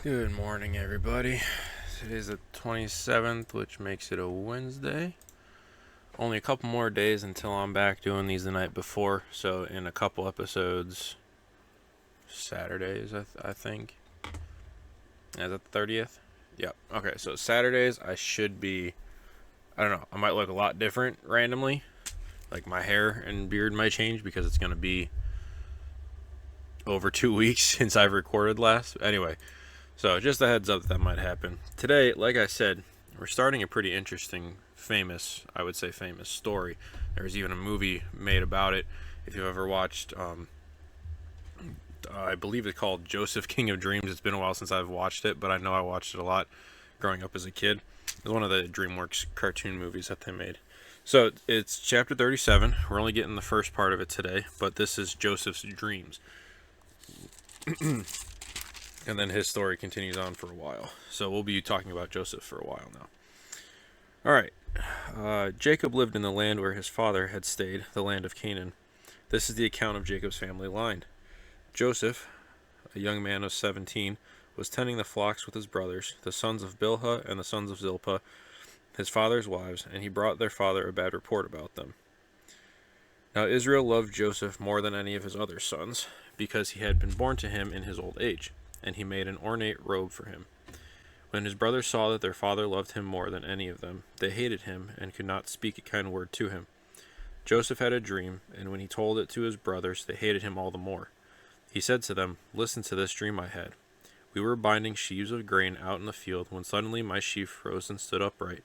Good morning, everybody. Today's the 27th, which makes it a Wednesday. Only a couple more days until I'm back doing these the night before. So, in a couple episodes, Saturdays, I think. Is that the 30th? Yep. Okay, so Saturdays, I should be. I don't know. I might look a lot different randomly. Like, my hair and beard might change because it's going to be over 2 weeks since I've recorded last. Anyway. So, just a heads up that might happen. Today, like I said, we're starting a pretty interesting, I would say famous story. There's even a movie made about it. If you've ever watched, I believe it's called Joseph, King of Dreams. It's been a while since I've watched it, but I know I watched it a lot growing up as a kid. It was one of the DreamWorks cartoon movies that they made. So, it's chapter 37. We're only getting the first part of it today, but this is Joseph's dreams. And then his story continues on for a while. So we'll be talking about Joseph for a while now. Alright. Jacob lived in the land where his father had stayed, the land of Canaan. This is the account of Jacob's family line. Joseph, a young man of 17, was tending the flocks with his brothers, the sons of Bilhah and the sons of Zilpah, his father's wives, and he brought their father a bad report about them. Now Israel loved Joseph more than any of his other sons, because he had been born to him in his old age, and he made an ornate robe for him. When his brothers saw that their father loved him more than any of them, they hated him and could not speak a kind word to him. Joseph had a dream, and when he told it to his brothers, they hated him all the more. He said to them, "Listen to this dream I had. We were binding sheaves of grain out in the field when suddenly my sheaf rose and stood upright,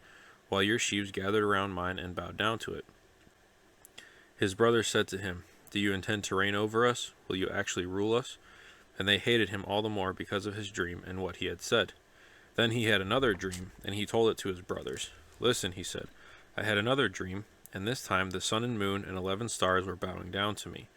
while your sheaves gathered around mine and bowed down to it." His brothers said to him, "Do you intend to reign over us? Will you actually rule us?" And they hated him all the more because of his dream and what he had said. Then he had another dream, and he told it to his brothers. "Listen," he said, "I had another dream, and this time the sun and moon and 11 stars were bowing down to me."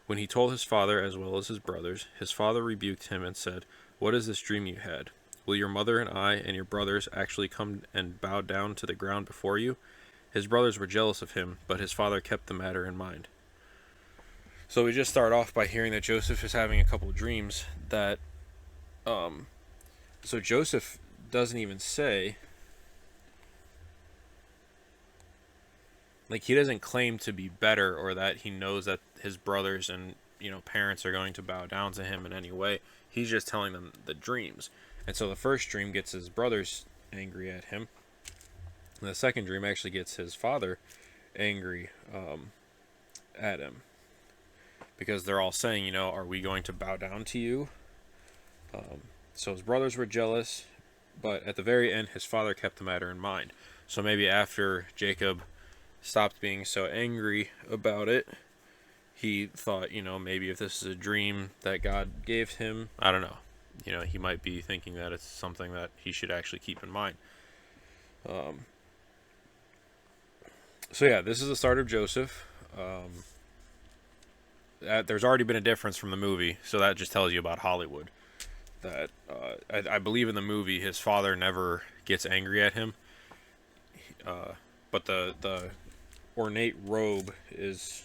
When he told his father as well as his brothers, his father rebuked him and said, "What is this dream you had? Will your mother and I and your brothers actually come and bow down to the ground before you?" His brothers were jealous of him, but his father kept the matter in mind. So we just start off by hearing that Joseph is having a couple of dreams that, so Joseph doesn't even say, like, he doesn't claim to be better or that he knows that his brothers and, parents are going to bow down to him in any way. He's just telling them the dreams. And so the first dream gets his brothers angry at him. And the second dream actually gets his father angry at him. Because they're all saying, are we going to bow down to you? So his brothers were jealous, but at the very end, his father kept the matter in mind. So maybe after Jacob stopped being so angry about it, he thought, maybe if this is a dream that God gave him, I don't know. He might be thinking that it's something that he should actually keep in mind. So yeah, this is the start of Joseph. There's already been a difference from the movie, so that just tells you about Hollywood. That I believe in the movie, his father never gets angry at him, but the ornate robe is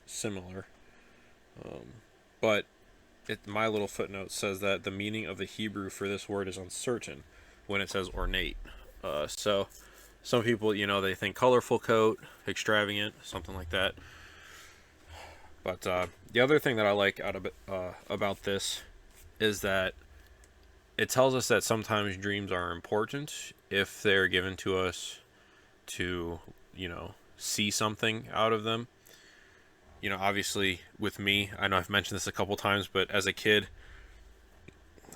similar. But my little footnote says that the meaning of the Hebrew for this word is uncertain when it says ornate. So some people, they think colorful coat, extravagant, something like that. But the other thing that I like about this is that it tells us that sometimes dreams are important if they're given to us to, see something out of them. Obviously with me, I know I've mentioned this a couple times, but as a kid, I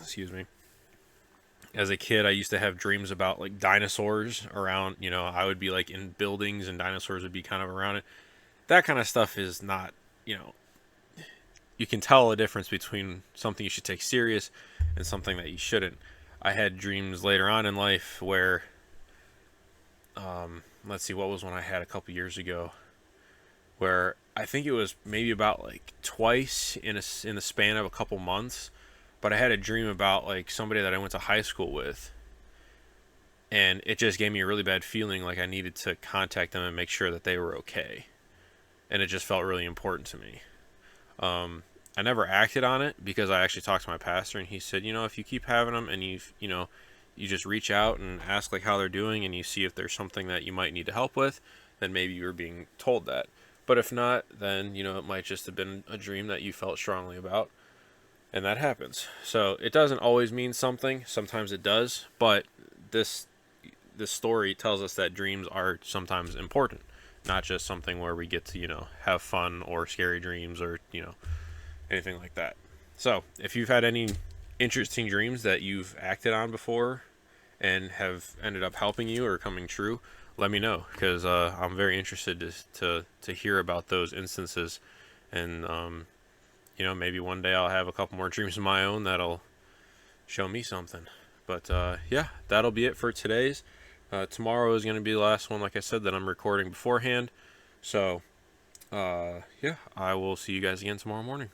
used to have dreams about like dinosaurs around, I would be like in buildings and dinosaurs would be kind of around it. That kind of stuff is not, you can tell a difference between something you should take serious and something that you shouldn't. I had dreams later on in life where, let's see, what was one I had a couple years ago, where I think it was maybe about like twice in the span of a couple months, but I had a dream about like somebody that I went to high school with, and it just gave me a really bad feeling, like I needed to contact them and make sure that they were okay, and it just felt really important to me. I never acted on it because I actually talked to my pastor, and he said, if you keep having them and you just reach out and ask like how they're doing, and you see if there's something that you might need to help with, then maybe you were being told that. But if not, then it might just have been a dream that you felt strongly about, and that happens. So it doesn't always mean something. Sometimes it does, but this story tells us that dreams are sometimes important, not just something where we get to have fun or scary dreams or anything like that. So if you've had any interesting dreams that you've acted on before and have ended up helping you or coming true, let me know, because I'm very interested to hear about those instances, and maybe one day I'll have a couple more dreams of my own that'll show me something. But yeah, that'll be it for today's. Tomorrow is going to be the last one, like I said, that I'm recording beforehand. So yeah, I will see you guys again tomorrow morning.